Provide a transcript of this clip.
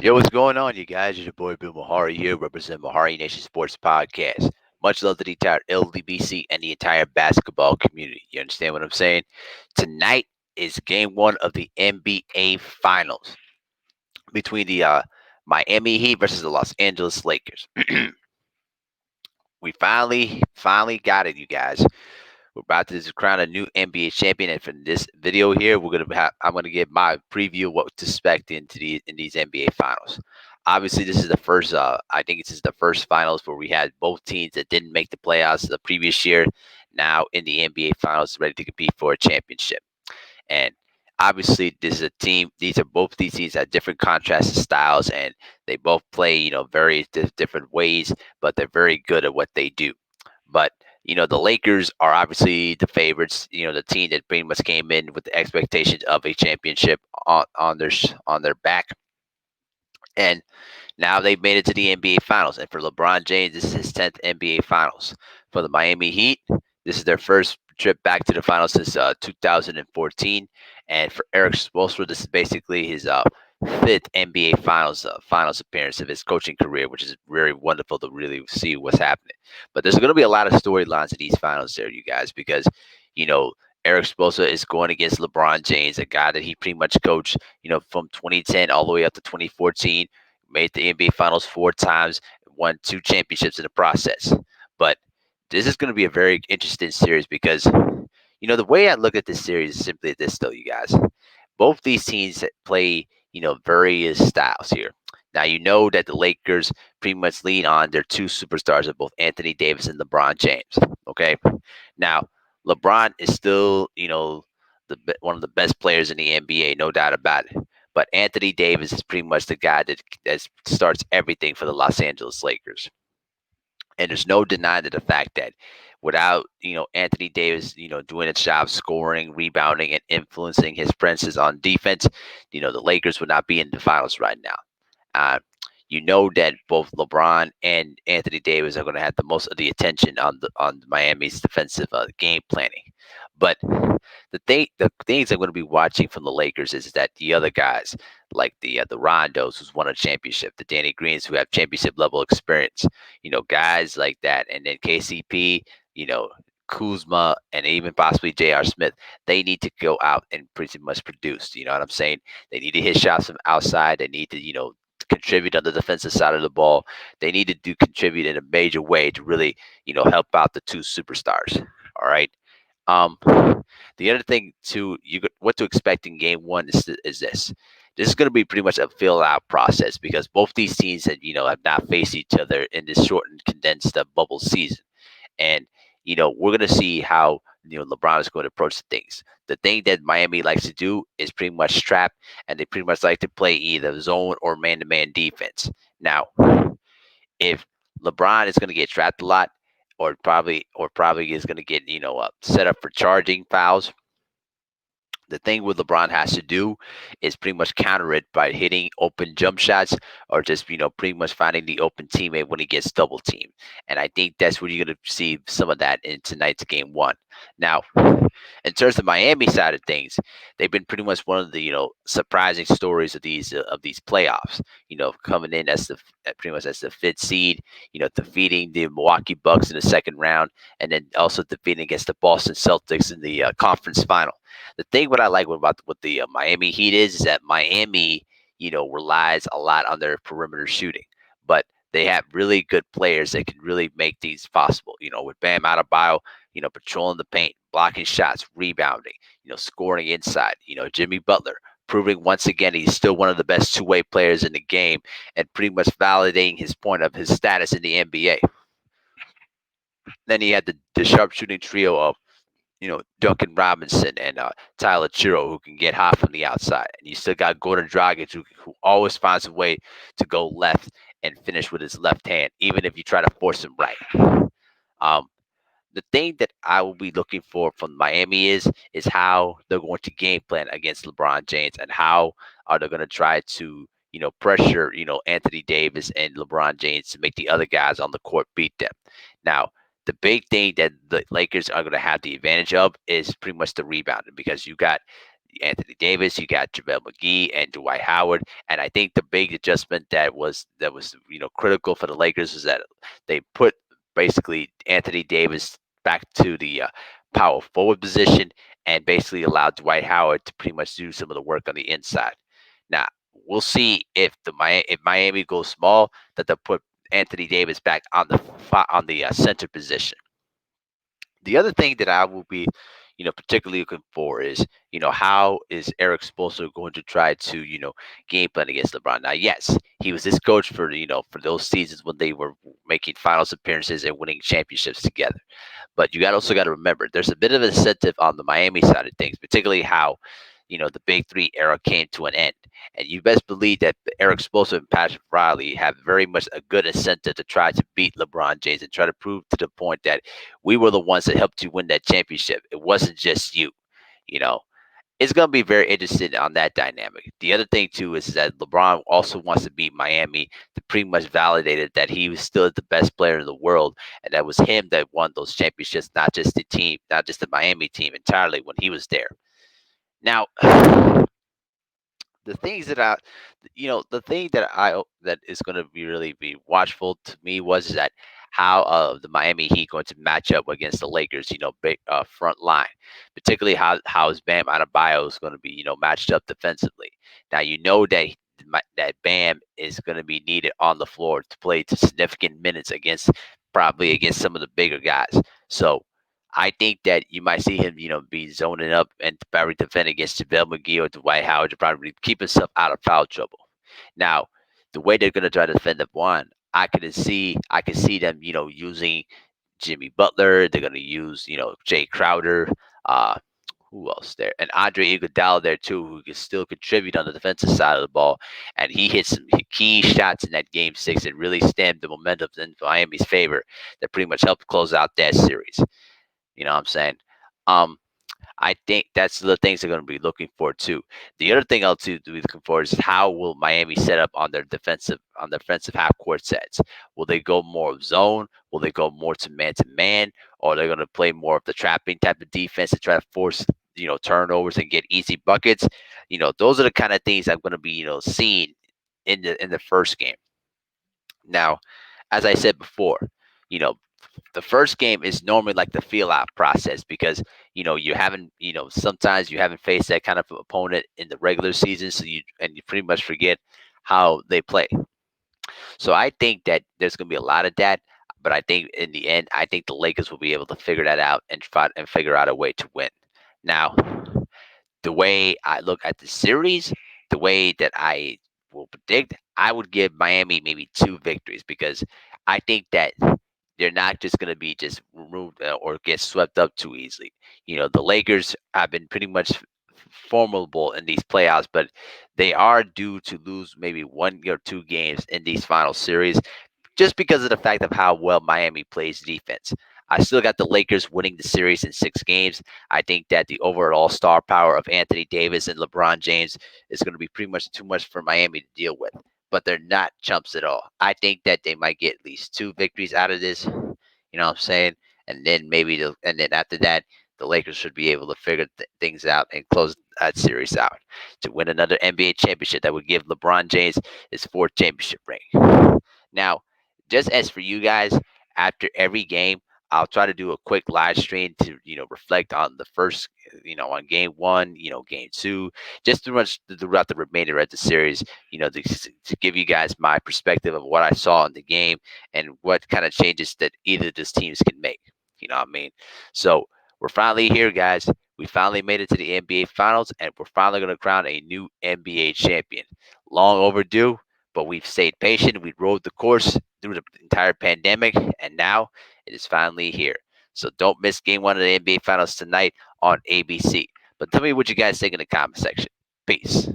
Yo, what's going on, you guys? It's your boy Bill Mahari here, representing Mahari Nation Sports Podcast. Much love to the entire LDBC and the entire basketball community. You understand what I'm saying? Tonight is game one of the NBA Finals between the Miami Heat versus the Los Angeles Lakers. We finally got it, you guys. We're about to crown a new NBA champion, and for this video here, I'm gonna give my preview of what to expect in these NBA finals. Obviously, this is the first. I think this is the first finals where we had both teams that didn't make the playoffs the previous year now in the NBA finals, ready to compete for a championship. And obviously, this is a team. Both these teams have different contrasted styles, and they both play very different ways, but they're very good at what they do. But the Lakers are obviously the favorites. The team that pretty much came in with the expectations of a championship on their back, and now they've made it to the NBA Finals. And for LeBron James, this is his 10th NBA Finals. For the Miami Heat, this is their first trip back to the finals since 2014. And for Eric Spoelstra, this is basically his fifth NBA finals appearance of his coaching career, which is very wonderful to really see what's happening. But there's going to be a lot of storylines in these finals there, you guys, because you know Eric Spoelstra is going against LeBron James, a guy that he pretty much coached, from 2010 all the way up to 2014, made the NBA Finals four times, won two championships in the process. But this is going to be a very interesting series because, the way I look at this series is simply this, though, you guys. Both these teams play, various styles here. Now, you know that the Lakers pretty much lean on their two superstars of both Anthony Davis and LeBron James. Okay. Now, LeBron is still, one of the best players in the NBA, no doubt about it. But Anthony Davis is pretty much the guy that starts everything for the Los Angeles Lakers. And there's no denying the fact that without, Anthony Davis, doing its job scoring, rebounding, and influencing his princes on defense, the Lakers would not be in the finals right now. Uh, you know that both LeBron and Anthony Davis are going to have the most of the attention on Miami's defensive game planning. But the things I'm going to be watching from the Lakers is that the other guys, like the Rondos, who's won a championship, the Danny Greens, who have championship level experience, guys like that, and then KCP, you know. Kuzma and even possibly J.R. Smith, they need to go out and pretty much produce. You know what I'm saying? They need to hit shots from outside. They need to, contribute on the defensive side of the ball. They need to do contribute in a major way to really, help out the two superstars. All right. Um, the other thing too, what to expect in game one is this. This is going to be pretty much a fill out process because both these teams have not faced each other in this shortened, condensed bubble season, and we're going to see how LeBron is going to approach things. The thing that Miami likes to do is pretty much trap, and they pretty much like to play either zone or man to man defense. Now, if LeBron is going to get trapped a lot, or probably is going to get set up for charging fouls, the thing with LeBron has to do is pretty much counter it by hitting open jump shots or just, pretty much finding the open teammate when he gets double teamed. And I think that's where you're going to see some of that in tonight's game one. Now, in terms of Miami side of things, they've been pretty much one of the, surprising stories of these playoffs. Coming in as pretty much as the fifth seed, defeating the Milwaukee Bucks in the second round, and then also defeating against the Boston Celtics in the conference final. The thing what I like about what the Miami Heat is that Miami, relies a lot on their perimeter shooting, but they have really good players that can really make these possible. With Bam Adebayo, patrolling the paint, blocking shots, rebounding, scoring inside. Jimmy Butler proving once again he's still one of the best two-way players in the game and pretty much validating his point of his status in the NBA. Then he had the sharpshooting trio of Duncan Robinson and Tyler Chiro who can get hot from the outside. And you still got Gordon Dragic who always finds a way to go left and finish with his left hand, even if you try to force him right. Um, the thing that I will be looking for from Miami is how they're going to game plan against LeBron James and how are they going to try to pressure Anthony Davis and LeBron James to make the other guys on the court beat them. Now, the big thing that the Lakers are going to have the advantage of is pretty much the rebounding because you got Anthony Davis, you got JaVale McGee and Dwight Howard. And I think the big adjustment that was critical for the Lakers is that they put basically Anthony Davis back to the power forward position and basically allowed Dwight Howard to pretty much do some of the work on the inside. Now we'll see if Miami goes small, that they'll put Anthony Davis back on the center position. The other thing that I will be, particularly looking for is, how is Eric Spoelstra going to try to, game plan against LeBron? Now, yes, he was this coach for, for those seasons when they were making finals appearances and winning championships together. But you got to remember, there's a bit of incentive on the Miami side of things, particularly how, the Big Three era came to an end. And you best believe that Eric Spoelstra and Patrick Riley have very much a good incentive to try to beat LeBron James and try to prove to the point that we were the ones that helped you win that championship. It wasn't just you. You know, it's going to be very interesting on that dynamic. The other thing too is that LeBron also wants to beat Miami to pretty much validate that he was still the best player in the world, and that was him that won those championships, not just the team, not just the Miami team entirely when he was there. Now, the things that the thing that is going to be really be watchful to me was that how the Miami Heat going to match up against the Lakers, big front line, particularly how is Bam Adebayo is going to be, matched up defensively. Now that Bam is going to be needed on the floor to play to significant minutes probably against some of the bigger guys. So I think that you might see him, be zoning up and probably defend against JaVale McGee or Dwight Howard to probably keep himself out of foul trouble. Now, the way they're going to try to defend one, I can see them, using Jimmy Butler. They're going to use, Jay Crowder. Uh, who else there? And Andre Iguodala there too, who can still contribute on the defensive side of the ball. And he hit some key shots in that game six and really stemmed the momentum in Miami's favor that pretty much helped close out that series. You know what I'm saying? Um, I think that's the things they're going to be looking for too. The other thing I'll to be looking for is how will Miami set up on their defensive half court sets? Will they go more of zone? Will they go more to man? Or are they going to play more of the trapping type of defense to try to force turnovers and get easy buckets? Those are the kind of things I'm going to be seeing in the first game. Now, as I said before, you know the first game is normally like the feel out process because you haven't sometimes you haven't faced that kind of opponent in the regular season, so you pretty much forget how they play. So I think that there's going to be a lot of that, but I think in the end, I think the Lakers will be able to figure that out and fight and figure out a way to win. Now, the way I look at the series, the way that I will predict, I would give Miami maybe two victories because I think that they're not just going to be just removed or get swept up too easily. The Lakers have been pretty much formidable in these playoffs, but they are due to lose maybe one or two games in these final series just because of the fact of how well Miami plays defense. I still got the Lakers winning the series in 6 games. I think that the overall star power of Anthony Davis and LeBron James is going to be pretty much too much for Miami to deal with. But they're not chumps at all. I think that they might get at least 2 victories out of this. You know what I'm saying? And then and then after that, the Lakers should be able to figure things out and close that series out to win another NBA championship that would give LeBron James his 4th championship ring. Now, just as for you guys, after every game, I'll try to do a quick live stream to reflect on the first, on game one, game two, just throughout the remainder of the series, to give you guys my perspective of what I saw in the game and what kind of changes that either of these teams can make. You know what I mean? So we're finally here, guys. We finally made it to the NBA Finals, and we're finally going to crown a new NBA champion. Long overdue, but we've stayed patient. We rode the course through the entire pandemic, and now it is finally here. So don't miss game one of the NBA Finals tonight on ABC. But tell me what you guys think in the comment section. Peace.